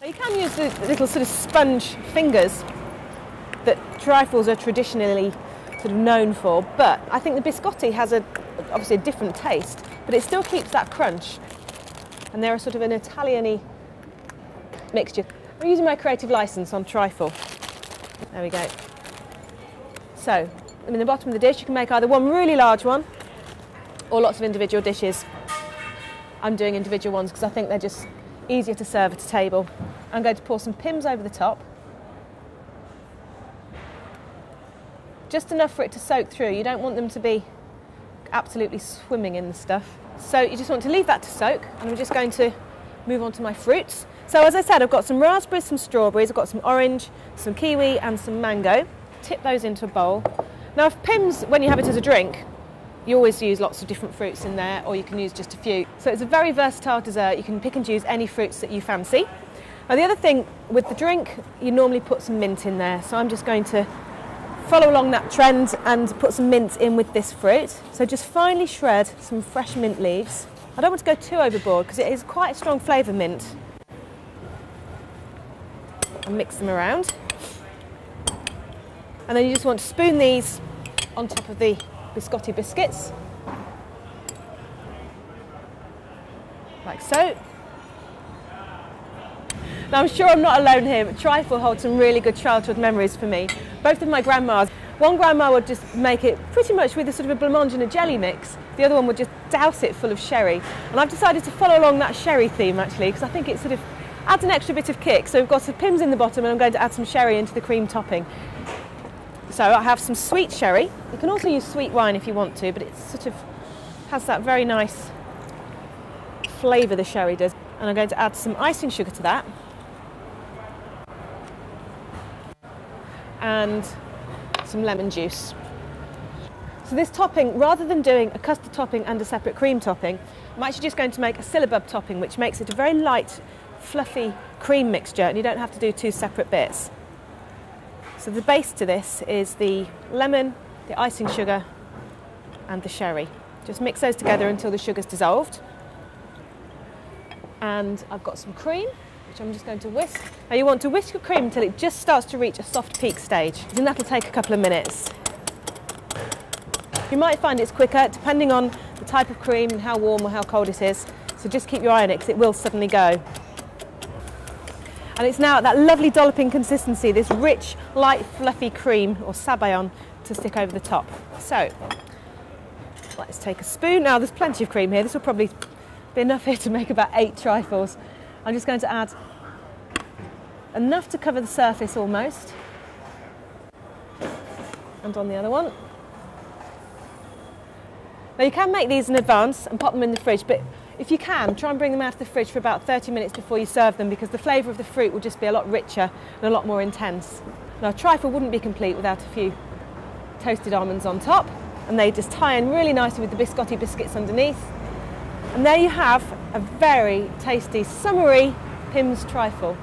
Now you can use the little sort of sponge fingers that trifles are traditionally sort of known for, but I think the biscotti has obviously a different taste, but it still keeps that crunch. And they're a sort of an Italian-y mixture. I'm using my creative license on trifle. There we go. So, in the bottom of the dish you can make either one really large one or lots of individual dishes. I'm doing individual ones because I think they're just easier to serve at a table. I'm going to pour some Pimms over the top. Just enough for it to soak through. You don't want them to be absolutely swimming in the stuff. So you just want to leave that to soak, and I'm just going to move on to my fruits. So as I said, I've got some raspberries, some strawberries, I've got some orange, some kiwi and some mango. Tip those into a bowl. Now if Pimms, when you have it as a drink, you always use lots of different fruits in there, or you can use just a few. So it's a very versatile dessert. You can pick and choose any fruits that you fancy. Now the other thing with the drink, you normally put some mint in there. So I'm just going to follow along that trend and put some mint in with this fruit. So just finely shred some fresh mint leaves. I don't want to go too overboard because it is quite a strong flavour, mint. And mix them around. And then you just want to spoon these on top of the biscotti biscuits. Like so. Now I'm sure I'm not alone here, but trifle holds some really good childhood memories for me. Both of my grandmas. One grandma would just make it pretty much with a sort of a blancmange and a jelly mix. The other one would just douse it full of sherry. And I've decided to follow along that sherry theme actually, because I think it sort of adds an extra bit of kick. So we've got some Pimms in the bottom and I'm going to add some sherry into the cream topping. So I have some sweet sherry. You can also use sweet wine if you want to, but it sort of has that very nice flavour the sherry does. And I'm going to add some icing sugar to that. And some lemon juice. So this topping, rather than doing a custard topping and a separate cream topping, I'm actually just going to make a syllabub topping, which makes it a very light, fluffy cream mixture, and you don't have to do two separate bits. So the base to this is the lemon, the icing sugar, and the sherry. Just mix those together until the sugar's dissolved. And I've got some cream, which I'm just going to whisk. Now you want to whisk your cream until it just starts to reach a soft peak stage, and that'll take a couple of minutes. You might find it's quicker depending on the type of cream and how warm or how cold it is, so just keep your eye on it because it will suddenly go. And it's now at that lovely dolloping consistency, this rich, light, fluffy cream or sabayon to stick over the top. So let's take a spoon. Now there's plenty of cream here. This will probably be enough here to make about 8 trifles. I'm just going to add enough to cover the surface almost, and on the other one. Now you can make these in advance and pop them in the fridge, but if you can, try and bring them out of the fridge for about 30 minutes before you serve them, because the flavour of the fruit will just be a lot richer and a lot more intense. Now a trifle wouldn't be complete without a few toasted almonds on top, and they just tie in really nicely with the biscotti biscuits underneath. And there you have a very tasty, summery Pimms trifle.